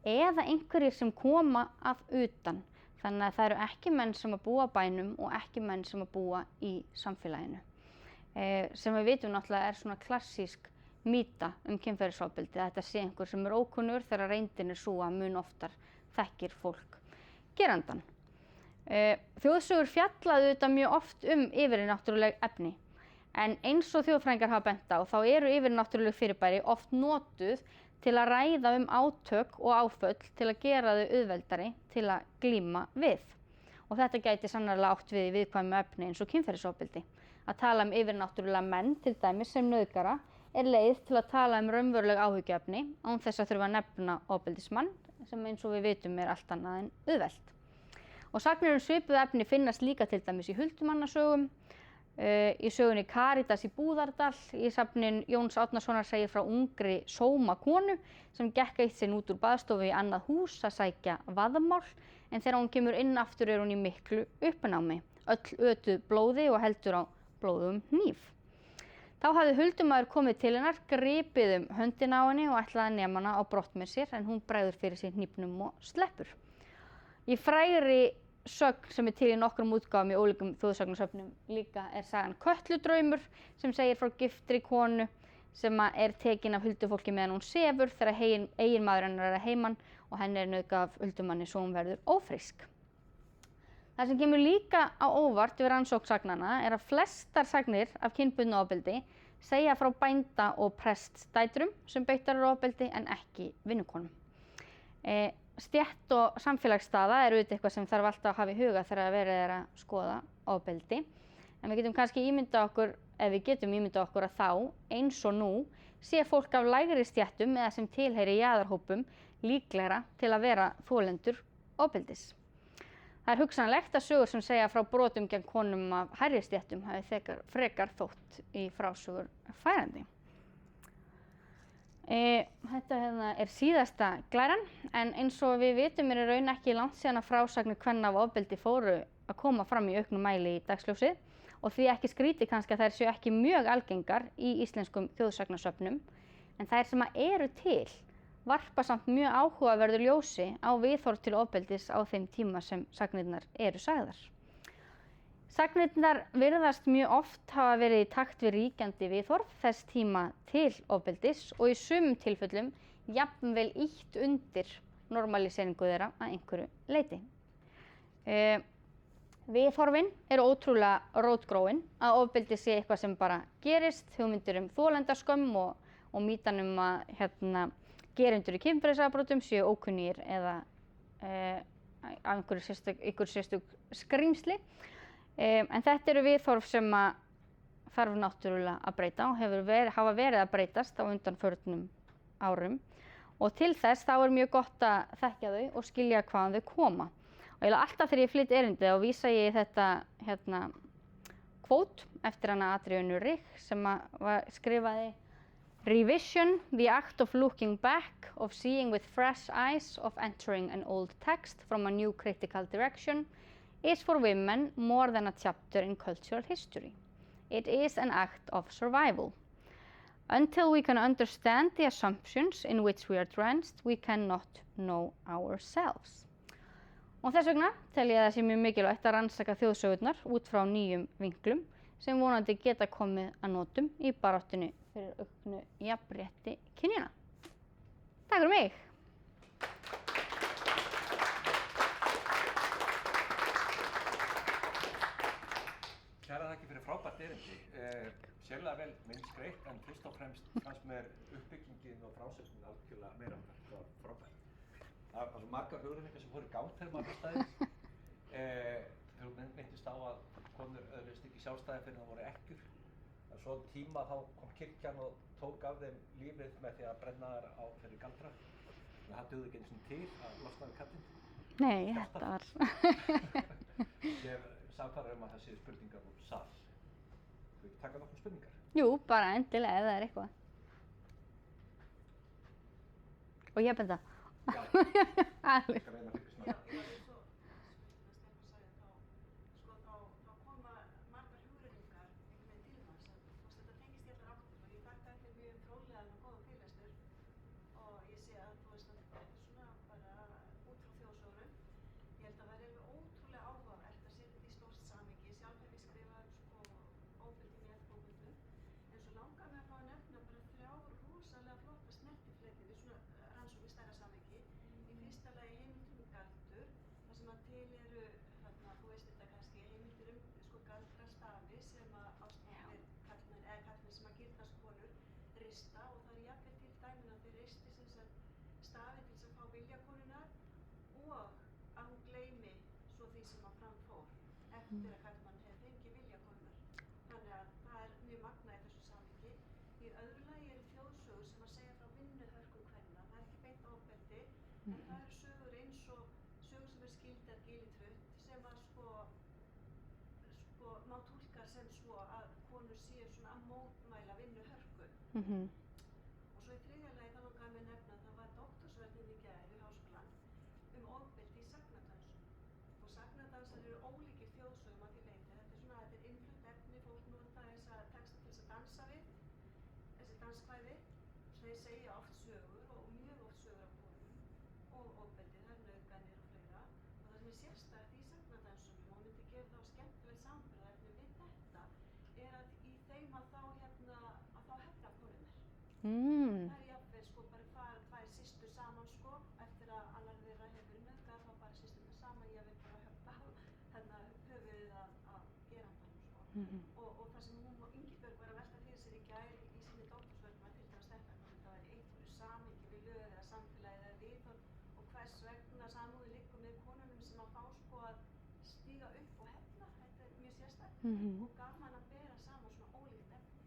eða einhverjir sem koma að utan. Þannig að það eru ekki menn sem að búa á bænum og ekki menn sem að búa í samfélaginu. Sem við vitum náttúrulega er svona klassísk mýta kynferðisofbeldi að þetta sé einhver sem er ókunnur þegar reyndin er sú að mun oftar þekkir fólk gerandann. Þjóðsögur fjallaðu þetta mjög oft yfirnáttúruleg efni. En eins og þjóðfræðingar hafa bent á þá eru yfirnáttúruleg fyrirbæri oft notuð til að ræða átök og áföll til að gera þau auðveldari til að glíma við. Og þetta gæti sannarlega átt við í viðkvæmu efni eins og kynferðisofbeldi. Að tala yfirnáttúrulega menn, til dæmis sem nauðgara, er leið til að tala raunveruleg áhyggjuefni án þess að þurfa að nefna ofbeldismann, sem eins og við vitum er allt annað en auðvelt. Og sagnir svipuð efni finnast líka til dæmis í huldumannasögum, í sögunni Karítas í Búðardal, í safnin Jóns Árnasonar segir frá ungri sómakonu sem gekk eitt sinn út úr baðstofu í annað hús að sækja vaðmál, en þegar hún kemur inn aftur er hún í miklu uppnámi, öll ötuð blóði og heldur á blóðugum hníf. Þá hafði huldumaður komið til hennar, gripið höndina á henni og ætlaði að nema hana á brott með sér, en hún bregður fyrir sig hnífnum og sleppur. Í frægri sögn sem er til í nokkrum útgáfum í ólíkum þjóðsagnasöfnum líka er sagan Kötludraumur sem segir frá giftri konu sem er tekin af huldufólki meðan hún sefur þegar eiginmaður hennar er að heiman og henni er nauðgað af huldumanni svo hún verður ófrísk. Það sem kemur líka á óvart við rannsókn sagnanna er að flestar sagnir af kynbundnu ofbeldi segja frá bænda- og prestsdætrum sem beittar eru ofbeldi en ekki vinnukonum. Stétt og samfélagsstaða er auðvitað eitthvað sem þarf alltaf að hafa í huga þegar verið er að skoða ofbeldi. En við getum kannski ímyndað okkur að þá, eins og nú, sé fólk af lægri stéttum eða sem tilheyri jaðarhópum líklegra til að vera þolendur ofbeldis. Það er hugsanlegt að sögur sem segja frá brotum gegn konum af hærri stéttum hafi frekar þótt í frásögur færandi. Þetta er síðasta glæran, en eins og við vitum er í raun ekki langt síðan að frásagnir kvenna af ofbeldi fóru að koma fram í auknum mæli í dagsljósið og því ekki skrítið kannski að þær séu ekki mjög algengar í íslenskum þjóðsagnasöfnum, en þær sem eru til varpa samt mjög áhugaverðu ljósi á viðhorf til ofbeldis á þeim tíma sem sagnirnar eru sagðar. Sagnirnar virðast mjög oft hafa verið í takt við ríkjandi viðhorf þess tíma til ofbeldis og í sumum tilfellum jafnvel ýtt undir normaliseringu þeirra að einhverju leyti. Viðhorfin eru ótrúlega rótgróin að ofbeldi sé eitthvað sem bara gerist, hugmyndir þolendaskömm og mýtan að gerendur í kynferðisafbrotum séu ókunnugir eða einhver sérstök skrýmsli. En þetta eru viðhorf sem þarf náttúrulega að breyta og hafa verið að breytast á undanförnum árum. Og til þess þá mjög gott að þekkja þau og skilja hvaðan þau koma. Og alltaf þegar ég flyt erindi þá vísa ég í þetta kvót eftir hana Adrienne Rich sem skrifaði Revision, the act of looking back, of seeing with fresh eyes, of entering an old text from a new critical direction, is for women more than a chapter in cultural history. It is an act of survival. Until we can understand the assumptions in which we are drenched, we cannot know ourselves. Og þess vegna tel ég að það sé mjög mikilvægt að rannsaka þjóðsögurnar út frá nýjum vinklum sem vonandi geta komið að notum í baráttunni fyrir auknu jafnrétti kynjanna. Takk fyrir mig! Kærar þakkir fyrir frábært erindi. Sérlega vel myndskreytt, en fyrst og fremst fannst mér uppbyggingin og frásögnin algjörlega meira háttar. Það var frábært. Það var svo margar hugrenningar sem fóru í gang þegar maður hlustaði. Þú minntist á að konur öðruðust ekki sjálfstæði fyrir það voru ekkjur. En svo tíma þá kom kirkjan og tók af þeim lífið með því að brenna þær á fyrir galdra. En það dugði ekki einu sinni til að losna við kallinn. Nei, þetta var... Ég samfæra að það séu spurningar úr sal. Þú ekki taka nokkuð spurningar? Jú, bara endilega ef það eitthvað. Og ég benda. Já, ég skal reyna að fylgjast með það. Þá koma margar hugrenningar til manns að þetta tengist í allar áttir og ég þakka þér mjög fróðlegan og góðan fyrirlestur og ég sé að þetta er svona bara út frá þjóðsögunum. Ég held að það er ótrúlega áhugavert að setja þetta í stórt samhengi. Sjálf hef ég skrifað ofbeldi í F-bókmenntum en svo langar mig að fá að nefna bara 3 rosalega flotta snertifleti við svona rannsókn í stærra samhengi. Í fyrsta lagi heimildir galdur, þar sem að til eru, þú veist þetta kannski, heimildir galdrastafi sem að ástæðir karlmenn sem að girnast konur rista og það jafnvel til dæmin að þeir risti sem sagt stafi til þess að fá vilja konunnar og að hún gleymi svo því sem að fram fór eftir að karlmann hefði fengið vilja konunnar. Þannig að það er mjög magnað í þessu samhengi. Í öðru lagi eru þjóðsögur sem að segja frá vinnuhörkum kvenna. Það er ekki beint ofbeldi, en það eru sögur eins og sögur sem skildar Gilitrutt sem að má túlka sem svo að konur séu svona að mótmæla vinnuhörku. Og svo í þriðja lagi þá langaði mig að nefna að það var doktorsverðin í gær við háskólann ofbeldi í sagnadansum. Og sagnadansar eru ólíkir þjóðsögum að því leyti. Þetta er innflutt efni, fólk nota þessa texta til þess að dansa við, þessi danskvæði. Þeir segja oft sögur og mjög oft sögur af konum og ofbeldi, það eru nauðganir og fleira. Og það sem er sérstakt í sagnadansunum og myndi gefa þá skemmtilegt samburðarefni við þetta er að í þeim að þá hefna konurnar. Það er jafnvel bara fara 2 systur saman eftir að annar þeirra hefur verið nauðgað, þá bara systurnar saman, ég vil bara höfða höfuðið að gerandanum. Og það sem hún og Ingibjörg var að velta fyrir sér í gær í sinni doktorsverk var til dæmis þetta, hvort það var einhverju samhengi við lög eða samfélagið eða viðhorf og hvers vegna samúðin liggur með konunum sem að fá að stíga upp og hefna. Þetta er mjög sérstakt og gaman að bera saman svona ólíkt efni.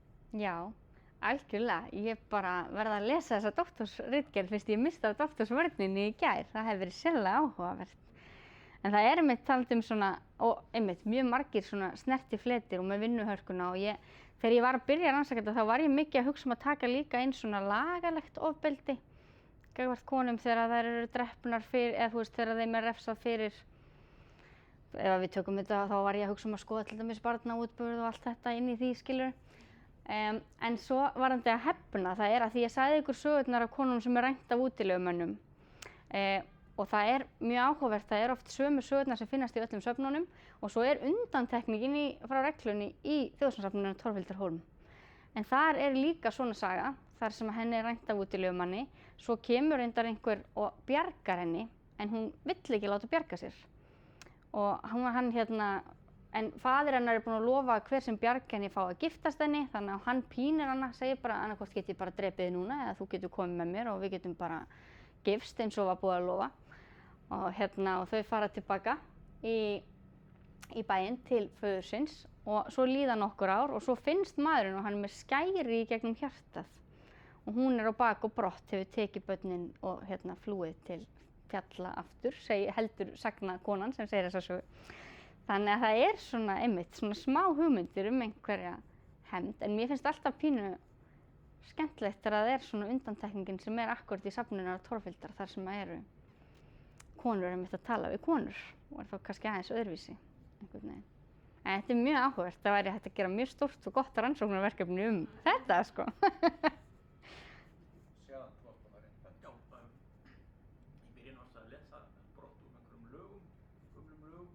Já, algjörlega. Ég bara verða að lesa þessa doktorsritgerð fyrst ég mista doktorsvörninni í gær. Það hefði verið sérlega áhugavert. En það er einmitt talað svona, og einmitt mjög margir svona snertifletir og með vinnuhörkuna og þegar ég var að byrja að rannsaka þetta þá var ég mikið að hugsa að taka líka inn svona lagalegt ofbeldi gagnvart konum þegar þær eru drepnar fyrir, eða þú veist þegar þeim er refsað fyrir, ef við tökum þetta þá var ég að hugsa að skoða til dæmis barnaútburð og allt þetta inn í því skilur. En svo varðandi að hefna, það er að því ég sagði ykkur sögurnar af konum sem er rænt af útilegumönnum. og það er mjög áhugavert, það er oft sömu sögurnar sem finnast í öllum söfnunum og svo er undantekningin frá reglunni í Þjóðskjalasafninu Torfhildar Hólm. En þar er líka svona saga, þar sem henni er rænt af útilegumanni, svo kemur reyndar einhver og bjargar henni, en hún vill ekki láta bjarga sér. Og en faðir hennar er búinn að lofa að hver sem bjargi henni fá að giftast henni, þannig að hann pínir hana, segir bara annaðhvort get ég bara drepið þig núna eða þú getur komið með mér og við getum bara gifst eins og var búið að lofa. Og þau fara tilbaka í bæinn til föðursins og svo líða nokkur ár og svo finnst maðurinn og hann er með skæri í gegnum hjartað og hún er á bak og brott, hefur tekið börnin og flúið til fjalla aftur, heldur sagna konan sem segir þessa sögu. Þannig að það er svona einmitt, svona smá hugmyndir einhverja hefnd, en mér finnst alltaf pínu skemmtilegt þegar það er svona undantekningin sem er akkúrat í safninu Torfhildar, þar sem eru konur einmitt að tala við konur og er þá kannski aðeins öðruvísi einhvern veginn. En þetta er mjög áhugavert, það væri hægt að gera mjög stórt og gott rannsóknarverkefni þetta sko. Síðan þú varst að reynda að gjáta í byrjun varst að lesa brott úr einhverjum lögum, gömlum lögum.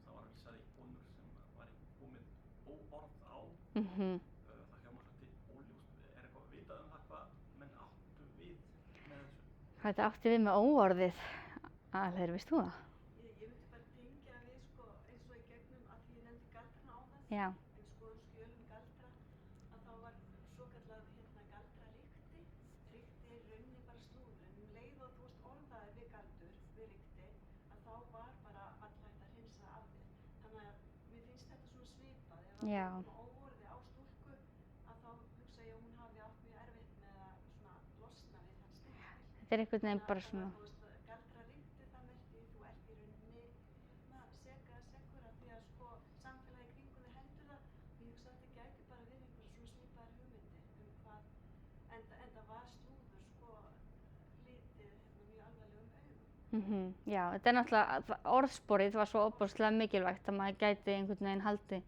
Það var vísað í konur sem var ekki komið óorð á. Það hljómar svolítið óljóst. Er eitthvað vitað það hvað menn áttu við með þessu? Hvað þetta átti við með óorðið? Alheir, veist þú það? Ég myndi bara tengja við sko eins og í gegnum að því ég nefndi galdrana áðan. Já. En skoðum skjölum galdra að þá var svokallað galdrarykti. Rykti er rauninni bara slúður en leið og þú varst orðaðir við galdur, við rykti, að þá var bara alltaf að hreinsa af þér. Þannig að mér finnst þetta svona svipað. Ef það er óorði á stúlku að þá hugsa ég að hún hafi átt mjög erfitt með að svona losna við þann stimpil. Þetta er einhvern veginn bara svona. Já, þetta er náttúrulega, orðsporið var svo ofboðslega mikilvægt að maður gæti einhvern veginn haldið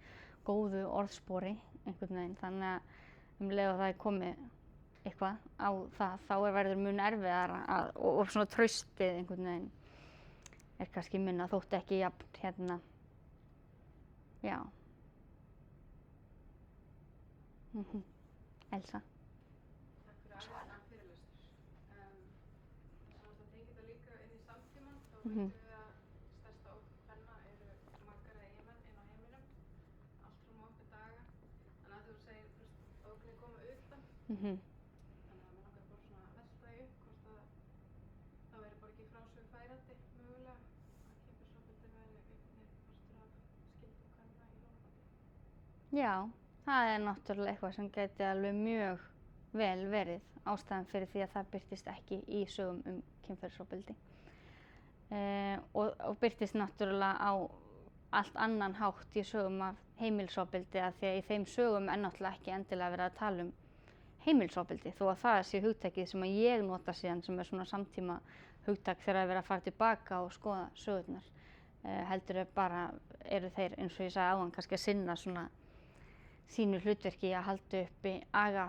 góðu orðspori einhvern veginn, þannig að leið og það er komið eitthvað á það, þá verður mun erfiðara og svona traustið einhvern veginn er kannski minna þótt ekki jafn já. Elsa. Takk fyrir aðeins fyrirlestur. Það tengir það líka inn í samtímann, þá veitum við að stærsta ógn kvenna eru makar eða eiginmenn inn á heiminum, allt frá móti daga. Þannig að þú segir ógnin koma utan, þannig að mér langar bara svona að velta því upp hvort að það væri bara ekki frásögu færandi mögulega að kynferðisofbeldi væri einhvern partur af skyldum kvenna í hjónabandi. Já, það er náttúrulega eitthvað sem gæti alveg mjög vel verið ástæðan fyrir því að það birtist ekki í sögum kynferðisofbeldi. Og birtist náttúrulega á allt annan hátt í sögum af heimilisofbeldi af því að í þeim sögum er náttúrulega ekki endilega verið að tala heimilisofbeldi þó að það sé hugtakið sem að ég nota síðan sem er svona samtíma hugtak þegar að vera að fara tilbaka og skoða sögurnar. Heldur eru þeir eins og ég sagði áðan kannski að sinna svona sínu hlutverki að halda uppi aga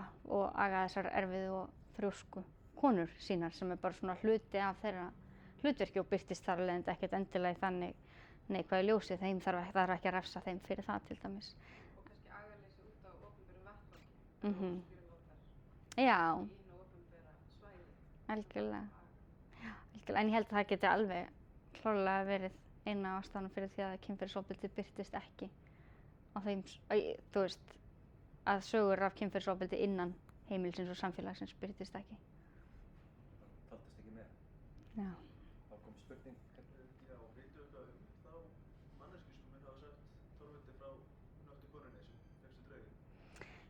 þessar erfiðu og þrjósku konur sínar sem er bara svona hluti af þeirra hlutverki og birtist þar alveg ekkert endilega í þannig neikvæðu ljósi, þeim þarf ekki að refsa þeim fyrir það til dæmis. Og kannski agaleysi út á opinberum vettvangi, Já. inn á opinbera svæði. Algjörlega. En ég held að það geti alveg klárlega verið eina ástæðan fyrir því að kynferðisofbeldi birtist ekki á þeim, þú veist, að sögur af kynferðisofbeldi innan heimilisins og samfélagsins birtist ekki. Það taldist ekki með. Já. Þá kom spurning. Já, veitum við eitthvað þá mannesku sem hafa sett Torfhildi frá nöftu Borgarnesi, fyrstu draugin?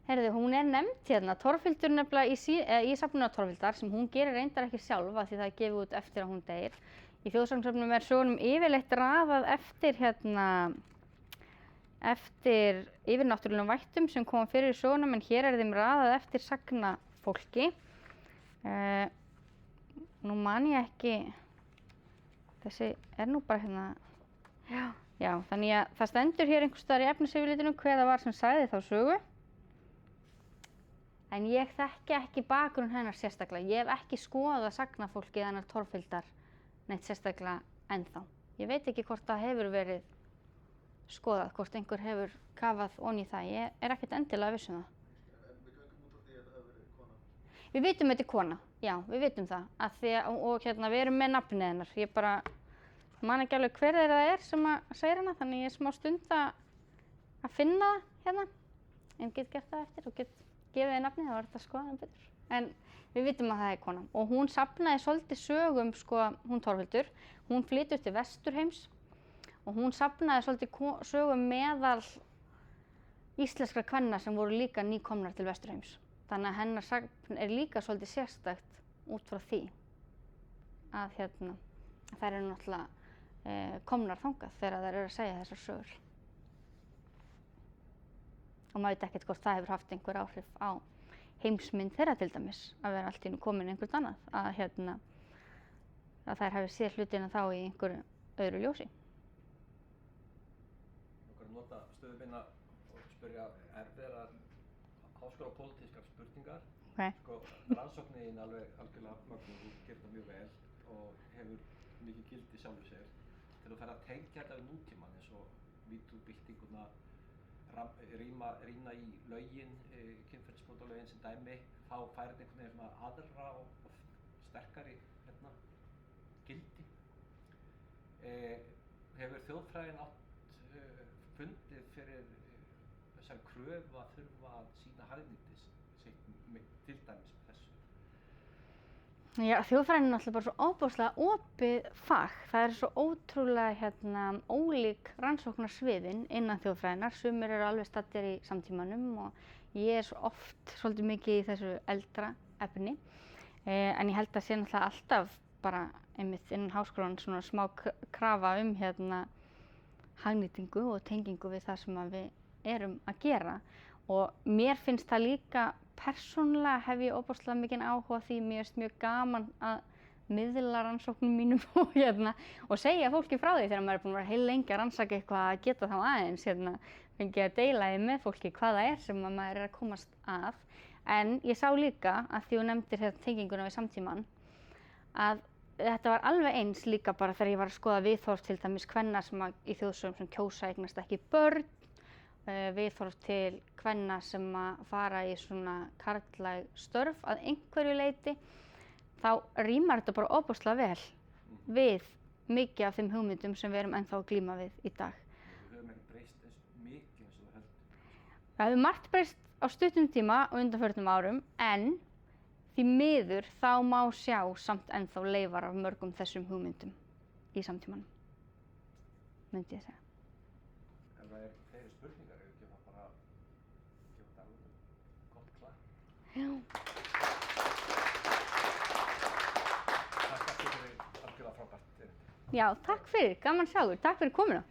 Heyrðu, hún er nefnd hérna, Torfhildur nefnilega í safninu Torfhildar sem hún gerir reyndar ekki sjálf af því það er gefið út eftir að hún deyr. Í Þjóðsagnasafninu er sögunum yfirleitt raðað eftir yfirnáttúrulegum vættum sem koma fyrir í sögunum en hér er þeim raðað eftir sagnafólki. Nú man ég ekki, þessi er nú bara hérna, já, þannig að það stendur hér einhvers staðar í efnisyfirlitinu hver það var sem sagði þá sögu. En ég þekki ekki bakgrunn hennar sérstaklega, ég hef ekki skoðað sagnafólkið hennar Torfhildar neitt sérstaklega ennþá. Ég veit ekki hvort það hefur verið skoðað, hvort einhver hefur kafað onni í það. Ég er ekkert endilega viss um það. En við göngum út af því að þetta hafi verið kona. Við vitum þetta er kona, já, við vitum það. Og við erum með nafnið hennar. Ég bara man ekki alveg hver þeirra það er sem að segja hana, þannig ég er smá stund að finna það hérna. En get gert það eftir og get gefið þið nafnið, þá var þetta að skoða hana betur. En við vitum að það er kona. Og hún safnaði svolítið sögum, hún Torfhildur, hún flytur til Vesturheims og hún safnaði svolítið sögum meðal íslenskra kvenna sem voru líka nýkomnar til Vesturheims. Þannig að hennar sagn er líka svolítið sérstakt út frá því að þær eru náttúrulega komnar þangað þegar þær eru að segja þessar sögur. Og maður veit ekkert hvort það hefur haft einhver áhrif á heimsmynd þeirra til dæmis, að vera allt í einu komin einhvern annað, að þær hafi séð hlutina þá í einhverju öðru ljósi. Okkar nota stöðu minna og spyrja erfiðar háskólapólitískar spurningar. Okay. Rannsóknin alveg algjörlega mögnuð, þú gerir það mjög vel og hefur mikið gildi sjálfur sér. Þegar þú fer að tengja þetta við nútímann eins og MeToo-byltinguna, rýna í lögin, kynferðisbrotalögin sem dæmi, þá færir einhvern veginn svona aðra og sterkari gildi. Hefur þjóðfræðin átt fundið fyrir þessar kröfu að þurfa að sýna hagnýtis sitt til dæmis með þessu? Já, þjóðfræðin er náttúrulega bara svo óbúslega opið fag. Það er svo ótrúlega ólík rannsóknarsviðin innan þjóðfræðinar. Sumir eru alveg staddir í samtímanum og ég er svo oft svolítið mikið í þessu eldra efni. En ég held að sé náttúrulega alltaf bara einmitt innan háskólan svona smá krafa hagnýtingu og tengingu við það sem við erum að gera. Og mér finnst það líka persónulega hef ég óbúslega mikinn áhuga á því. Mér finnst mjög gaman að miðla rannsóknum mínum og segja fólki frá því þegar maður er búin að vera heil lengi að rannsaka eitthvað, að geta þá aðeins fengið að deila því með fólki hvað það er sem maður er að komast að. En ég sá líka að því þú nefndir tenginguna við samtímann að þetta var alveg eins líka bara þegar ég var að skoða viðhorf til dæmis kvenna sem í þjóðsögum sem kjósa eignast ekki börn, viðhorf til kvenna sem að fara í svona karllæg störf að einhverju leyti, þá rímar þetta bara óbúslega vel við mikið af þeim hugmyndum sem við erum ennþá að glíma við í dag. Við höfum ekki breyst eins mikið eins og þú heldur. Það hefur margt breyst á stuttum tíma og undanförnum árum, en því miður þá má sjá samt ennþá leifar af mörgum þessum hugmyndum í samtímanum, myndi ég segja. Ef það fleiri spurningar, ef ekki það bara gefa þetta alveg gott klart. Já. Takk fyrir algjörlega frábært erindi. Já, takk fyrir, gaman að sjá þér. Takk fyrir komuna.